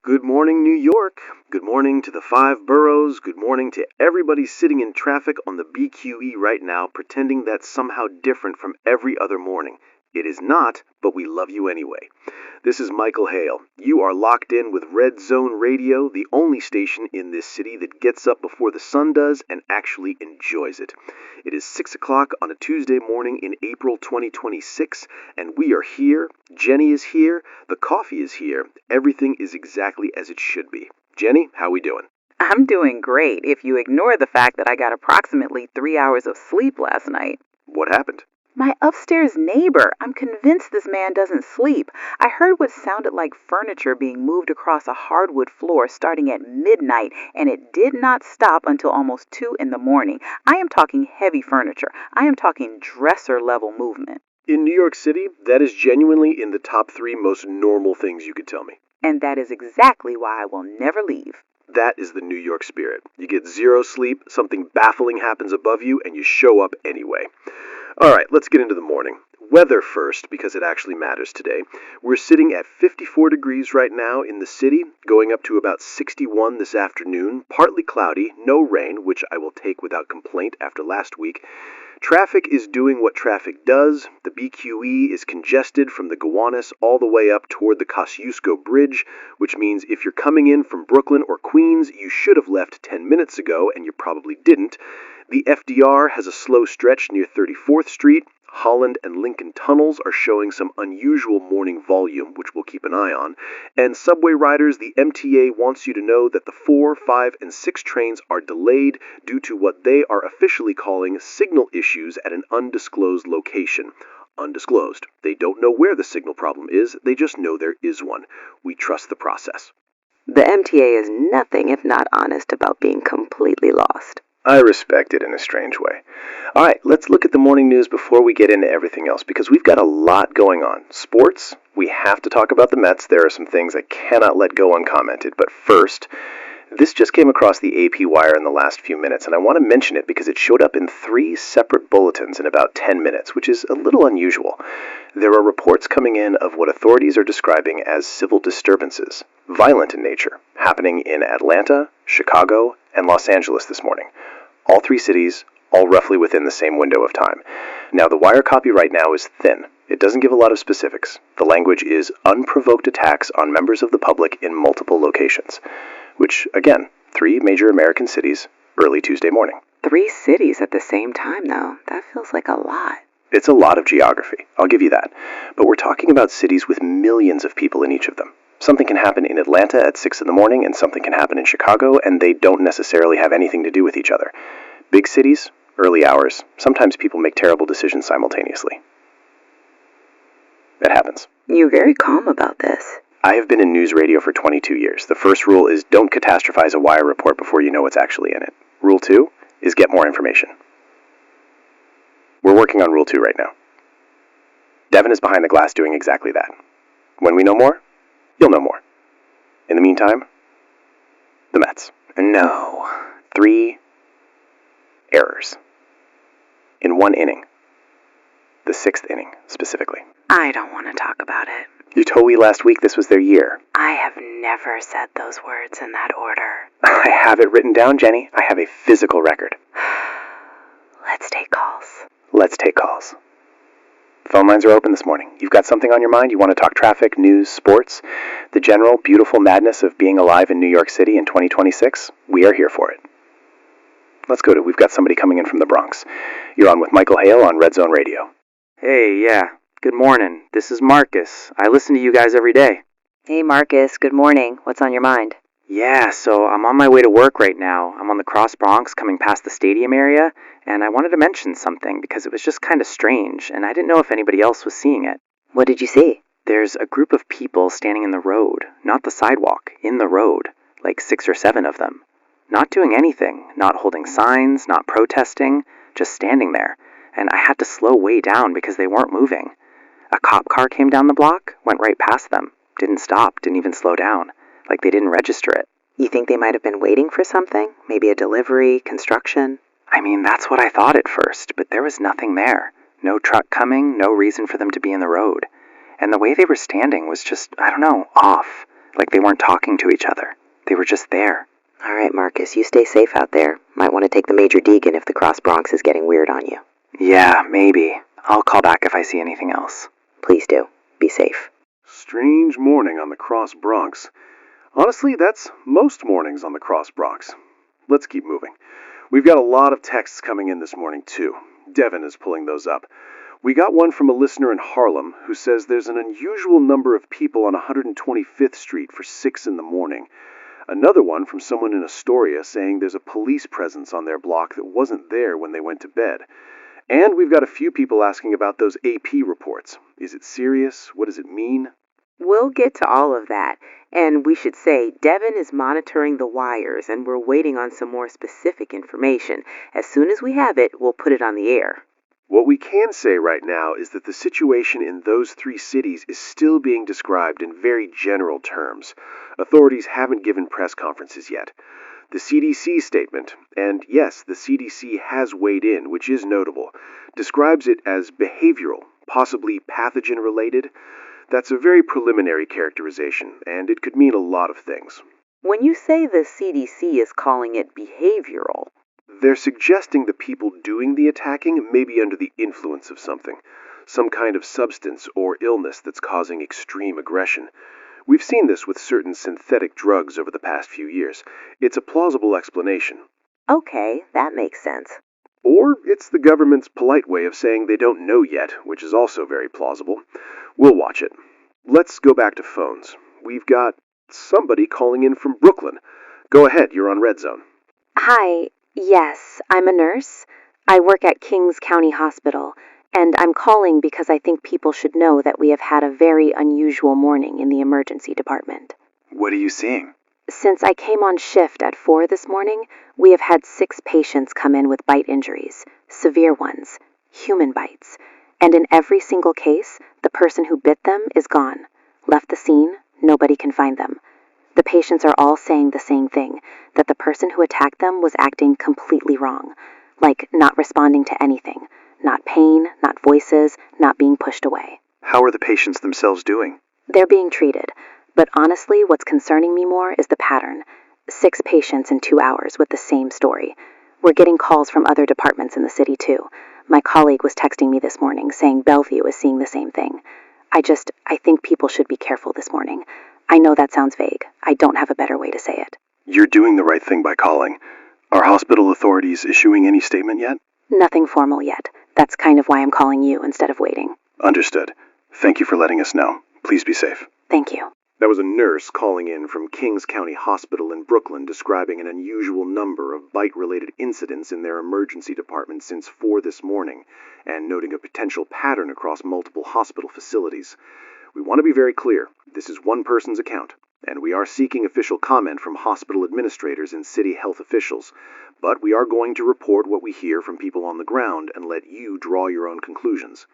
Good morning, New York. Good morning to the 5 boroughs. Good morning to everybody sitting in traffic on the BQE right now, pretending that's somehow different from every other morning. It is not, but we love you anyway. This is Michael Hale. You are locked in with Red Zone Radio, the only station in this city that gets up before the sun does and actually enjoys it. It is 6 o'clock on a Tuesday morning in April 2026, and we are here. Jenny is here. The coffee is here. Everything is exactly as it should be. Jenny, how we doing? I'm doing great if you ignore the fact that I got approximately 3 hours of sleep last night. What happened? My upstairs neighbor. I'm convinced this man doesn't sleep. I heard what sounded like furniture being moved across a hardwood floor starting at midnight, and it did not stop until almost 2 in the morning. I am talking heavy furniture. I am talking dresser-level movement. In New York City, that is genuinely in the top 3 most normal things you could tell me. And that is exactly why I will never leave. That is the New York spirit. You get zero sleep, something baffling happens above you, and you show up anyway. All right, let's get into the morning. Weather first, because it actually matters today. We're sitting at 54 degrees right now in the city, going up to about 61 this afternoon, partly cloudy, no rain, which I will take without complaint after last week. Traffic is doing what traffic does. The BQE is congested from the Gowanus all the way up toward the Kosciuszko Bridge, which means if you're coming in from Brooklyn or Queens, you should have left 10 minutes ago, and you probably didn't. The FDR has a slow stretch near 34th Street. Holland and Lincoln tunnels are showing some unusual morning volume, which we'll keep an eye on. And subway riders, the MTA wants you to know that the 4, 5, and 6 trains are delayed due to what they are officially calling signal issues at an undisclosed location. Undisclosed. They don't know where the signal problem is, they just know there is one. We trust the process. The MTA is nothing if not honest about being completely lost. I respect it in a strange way. All right, let's look at the morning news before we get into everything else, because we've got a lot going on. Sports, we have to talk about the Mets. There are some things I cannot let go uncommented. But first, this just came across the AP wire in the last few minutes, and I want to mention it because it showed up in 3 separate bulletins in about 10 minutes, which is a little unusual. There are reports coming in of what authorities are describing as civil disturbances, violent in nature, happening in Atlanta, Chicago, and Los Angeles this morning. All 3 cities, all roughly within the same window of time. Now, the wire copy right now is thin. It doesn't give a lot of specifics. The language is unprovoked attacks on members of the public in multiple locations, which, again, 3 major American cities, early Tuesday morning. 3 cities at the same time, though. That feels like a lot. It's a lot of geography, I'll give you that. But we're talking about cities with millions of people in each of them. Something can happen in Atlanta at 6 in the morning, and something can happen in Chicago, and they don't necessarily have anything to do with each other. Big cities, early hours, sometimes people make terrible decisions simultaneously. That happens. You're very calm about this. I have been in news radio for 22 years. The first rule is don't catastrophize a wire report before you know what's actually in it. Rule 2 is get more information. We're working on Rule 2 right now. Devin is behind the glass doing exactly that. When we know more, you'll know more. In the meantime, the Mets. No. 3 errors. In 1 inning. The 6th inning, specifically. I don't want to talk about it. You told me last week this was their year. I have never said those words in that order. I have it written down, Jenny. I have a physical record. Let's take calls. Let's take calls. Phone lines are open this morning. You've got something on your mind? You want to talk traffic, news, sports? The general, beautiful madness of being alive in New York City in 2026? We are here for it. Let's go to, we've got somebody coming in from the Bronx. You're on with Michael Hale on Red Zone Radio. Hey, yeah. Good morning. This is Marcus. I listen to you guys every day. Hey, Marcus. Good morning. What's on your mind? Yeah, so I'm on my way to work right now. I'm on the Cross Bronx coming past the stadium area, and I wanted to mention something because it was just kind of strange, and I didn't know if anybody else was seeing it. What did you see? There's a group of people standing in the road, not the sidewalk, in the road, like 6 or 7 of them. Not doing anything, not holding signs, not protesting, just standing there, and I had to slow way down because they weren't moving. A cop car came down the block, went right past them, didn't stop, didn't even slow down, like they didn't register it. You think they might have been waiting for something? Maybe a delivery, construction? I mean, that's what I thought at first, but there was nothing there. No truck coming, no reason for them to be in the road. And the way they were standing was just, I don't know, off. Like they weren't talking to each other. They were just there. All right, Marcus, you stay safe out there. Might want to take the Major Deacon if the Cross Bronx is getting weird on you. Yeah, maybe. I'll call back if I see anything else. Please do. Be safe. Strange morning on the Cross Bronx. Honestly, that's most mornings on the Cross Bronx. Let's keep moving. We've got a lot of texts coming in this morning, too. Devin is pulling those up. We got one from a listener in Harlem who says there's an unusual number of people on 125th Street for 6 in the morning. Another one from someone in Astoria saying there's a police presence on their block that wasn't there when they went to bed. And we've got a few people asking about those AP reports. Is it serious? What does it mean? We'll get to all of that. And we should say Devin is monitoring the wires and we're waiting on some more specific information. As soon as we have it, we'll put it on the air. What we can say right now is that the situation in those 3 cities is still being described in very general terms. Authorities haven't given press conferences yet. The CDC statement, and yes, the CDC has weighed in, which is notable, describes it as behavioral, possibly pathogen-related. That's a very preliminary characterization, and it could mean a lot of things. When you say the CDC is calling it behavioral, they're suggesting the people doing the attacking may be under the influence of something, some kind of substance or illness that's causing extreme aggression. We've seen this with certain synthetic drugs over the past few years. It's a plausible explanation. Okay, that makes sense. Or it's the government's polite way of saying they don't know yet, which is also very plausible. We'll watch it. Let's go back to phones. We've got somebody calling in from Brooklyn. Go ahead, you're on Red Zone. Hi, yes, I'm a nurse. I work at Kings County Hospital, and I'm calling because I think people should know that we have had a very unusual morning in the emergency department. What are you seeing? Since I came on shift at 4 this morning, we have had 6 patients come in with bite injuries, severe ones, human bites, and in every single case, the person who bit them is gone. Left the scene, nobody can find them. The patients are all saying the same thing, that the person who attacked them was acting completely wrong, like not responding to anything, not pain, not voices, not being pushed away. How are the patients themselves doing? They're being treated, but honestly, what's concerning me more is the pattern. 6 patients in 2 hours with the same story. We're getting calls from other departments in the city too. My colleague was texting me this morning saying Bellevue is seeing the same thing. I think people should be careful this morning. I know that sounds vague. I don't have a better way to say it. You're doing the right thing by calling. Are hospital authorities issuing any statement yet? Nothing formal yet. That's kind of why I'm calling you instead of waiting. Understood. Thank you for letting us know. Please be safe. Thank you. That was a nurse calling in from Kings County Hospital in Brooklyn describing an unusual number of bite-related incidents in their emergency department since 4 this morning, and noting a potential pattern across multiple hospital facilities. We want to be very clear. This is one person's account, and we are seeking official comment from hospital administrators and city health officials, but we are going to report what we hear from people on the ground and let you draw your own conclusions.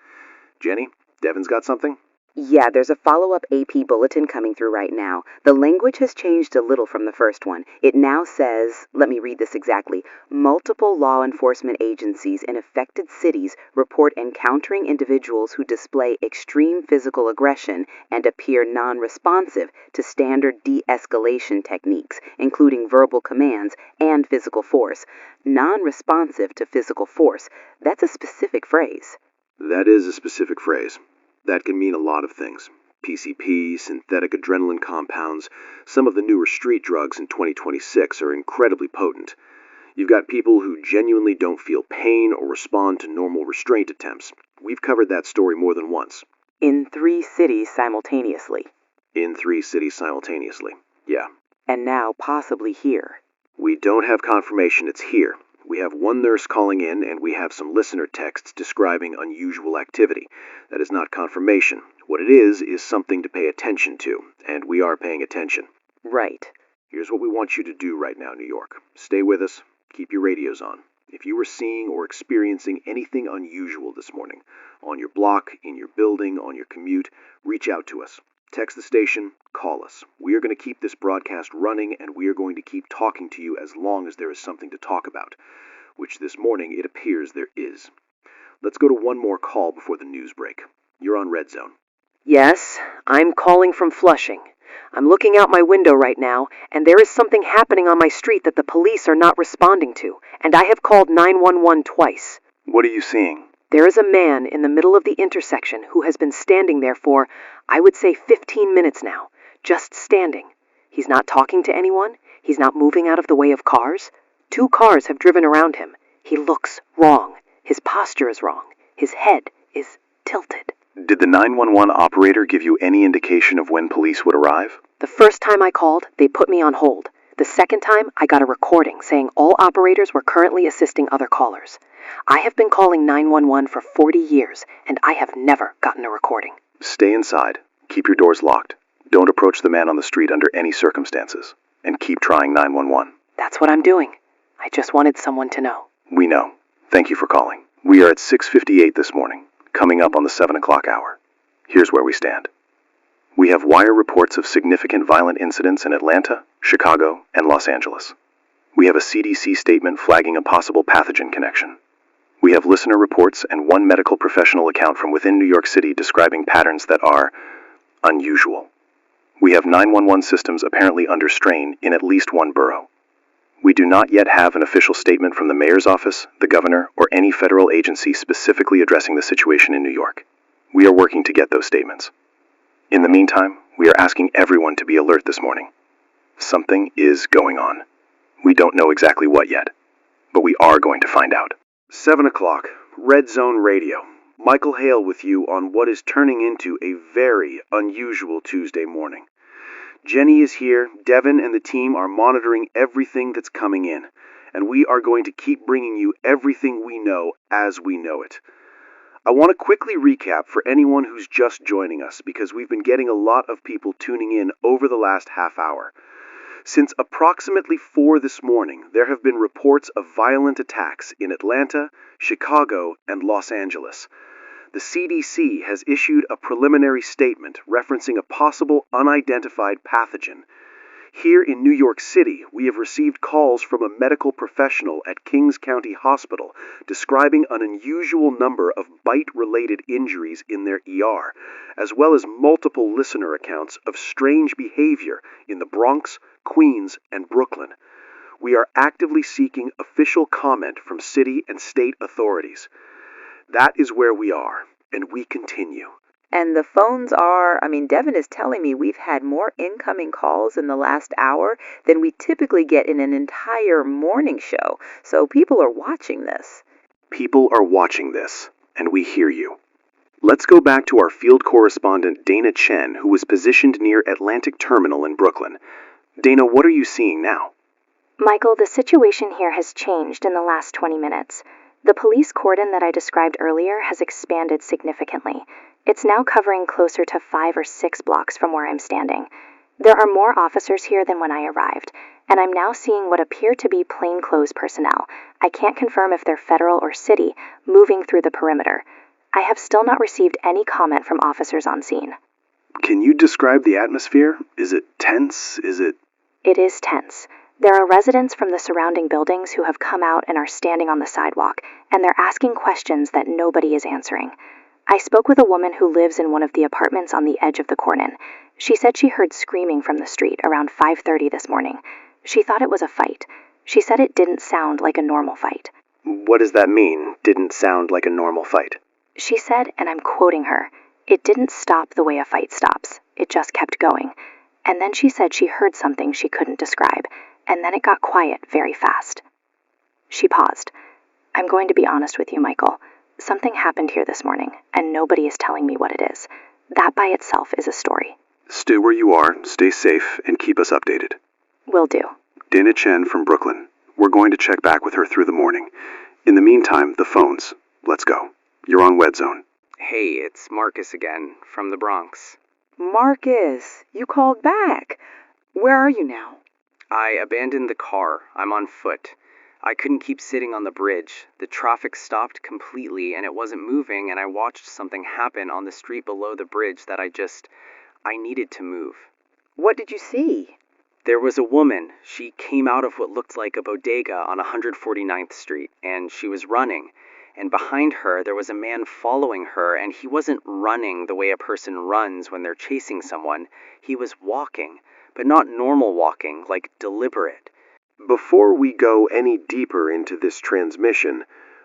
Jenny, Devin's got something? Yeah, there's a follow-up AP bulletin coming through right now. The language has changed a little from the first one. It now says, let me read this exactly, multiple law enforcement agencies in affected cities report encountering individuals who display extreme physical aggression and appear non-responsive to standard de-escalation techniques, including verbal commands and physical force. Non-responsive to physical force. That's a specific phrase. That is a specific phrase. That can mean a lot of things. PCP, synthetic adrenaline compounds, some of the newer street drugs in 2026 are incredibly potent. You've got people who genuinely don't feel pain or respond to normal restraint attempts. We've covered that story more than once. In 3 cities simultaneously. In 3 cities simultaneously, yeah. And now possibly here. We don't have confirmation it's here. We have one nurse calling in, and we have some listener texts describing unusual activity. That is not confirmation. What it is something to pay attention to, and we are paying attention. Right. Here's what we want you to do right now, New York. Stay with us. Keep your radios on. If you are seeing or experiencing anything unusual this morning, on your block, in your building, on your commute, reach out to us. Text the station, call us. We are going to keep this broadcast running, and we are going to keep talking to you as long as there is something to talk about, which this morning it appears there is. Let's go to one more call before the news break. You're on Red Zone. Yes, I'm calling from Flushing. I'm looking out my window right now, and there is something happening on my street that the police are not responding to, and I have called 911 twice. What are you seeing? There is a man in the middle of the intersection who has been standing there for, I would say 15 minutes now, just standing. He's not talking to anyone. He's not moving out of the way of cars. 2 cars have driven around him. He looks wrong. His posture is wrong. His head is tilted. Did the 911 operator give you any indication of when police would arrive? The first time I called, they put me on hold. The second time, I got a recording saying all operators were currently assisting other callers. I have been calling 911 for 40 years, and I have never gotten a recording. Stay inside. Keep your doors locked. Don't approach the man on the street under any circumstances. And keep trying 911. That's what I'm doing. I just wanted someone to know. We know. Thank you for calling. We are at 6:58 this morning, coming up on the 7 o'clock hour. Here's where we stand. We have wire reports of significant violent incidents in Atlanta, Chicago, and Los Angeles. We have a CDC statement flagging a possible pathogen connection. We have listener reports and one medical professional account from within New York City describing patterns that are unusual. We have 911 systems apparently under strain in at least one borough. We do not yet have an official statement from the mayor's office, the governor, or any federal agency specifically addressing the situation in New York. We are working to get those statements. In the meantime, we are asking everyone to be alert this morning. Something is going on. We don't know exactly what yet, but we are going to find out. 7 o'clock, Red Zone Radio. Michael Hale with you on what is turning into a very unusual Tuesday morning. Jenny is here, Devin and the team are monitoring everything that's coming in, and we are going to keep bringing you everything we know as we know it. I want to quickly recap for anyone who's just joining us, because we've been getting a lot of people tuning in over the last half hour. Since approximately 4 this morning, there have been reports of violent attacks in Atlanta, Chicago, and Los Angeles. The CDC has issued a preliminary statement referencing a possible unidentified pathogen. Here in New York City, we have received calls from a medical professional at Kings County Hospital describing an unusual number of bite-related injuries in their ER, as well as multiple listener accounts of strange behavior in the Bronx, Queens, and Brooklyn. We are actively seeking official comment from city and state authorities. That is where we are, and we continue. And the phones are, Devin is telling me we've had more incoming calls in the last hour than we typically get in an entire morning show. So people are watching this. People are watching this, and we hear you. Let's go back to our field correspondent Dana Chen, who was positioned near Atlantic Terminal in Brooklyn. Dana, what are you seeing now? Michael, the situation here has changed in the last 20 minutes. The police cordon that I described earlier has expanded significantly. It's now covering closer to 5 or 6 blocks from where I'm standing. There are more officers here than when I arrived, and I'm now seeing what appear to be plainclothes personnel. I can't confirm if they're federal or city, moving through the perimeter. I have still not received any comment from officers on scene. Can you describe the atmosphere? Is it tense? It is tense. There are residents from the surrounding buildings who have come out and are standing on the sidewalk, and they're asking questions that nobody is answering. I spoke with a woman who lives in one of the apartments on the edge of the cordon. She said she heard screaming from the street around 5:30 this morning. She thought it was a fight. She said it didn't sound like a normal fight. What does that mean, didn't sound like a normal fight? She said, and I'm quoting her, "It didn't stop the way a fight stops. It just kept going." And then she said she heard something she couldn't describe, and then it got quiet very fast. She paused. "I'm going to be honest with you, Michael. Something happened here this morning, and nobody is telling me what it is. That by itself is a story." Stay where you are, stay safe, and keep us updated. Will do. Dana Chen from Brooklyn. We're going to check back with her through the morning. In the meantime, the phones. Let's go. You're on Wed Zone. Hey, it's Marcus again, from the Bronx. Marcus, you called back. Where are you now? I abandoned the car. I'm on foot. I couldn't keep sitting on the bridge. The traffic stopped completely and it wasn't moving, and I watched something happen on the street below the bridge that I needed to move. What did you see? There was a woman. She came out of what looked like a bodega on 149th Street, and she was running. and behind her there was a man following her, and he wasn't running the way a person runs when they're chasing someone. He was walking, but not normal walking, like deliberate. Before we go any deeper into this transmission,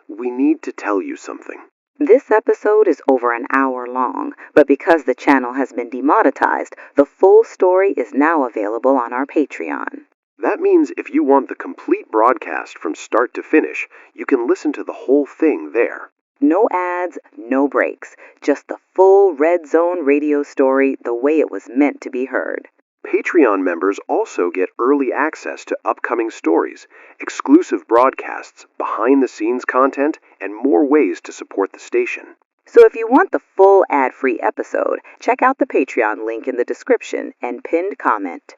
we need to tell you something. This episode is over an hour long, but because the channel has been demonetized, the full story is now available on our Patreon. That means if you want the complete broadcast from start to finish, you can listen to the whole thing there. No ads, no breaks, just the full Red Zone radio story the way it was meant to be heard. Patreon members also get early access to upcoming stories, exclusive broadcasts, behind-the-scenes content, and more ways to support the station. So if you want the full ad-free episode, check out the Patreon link in the description and pinned comment.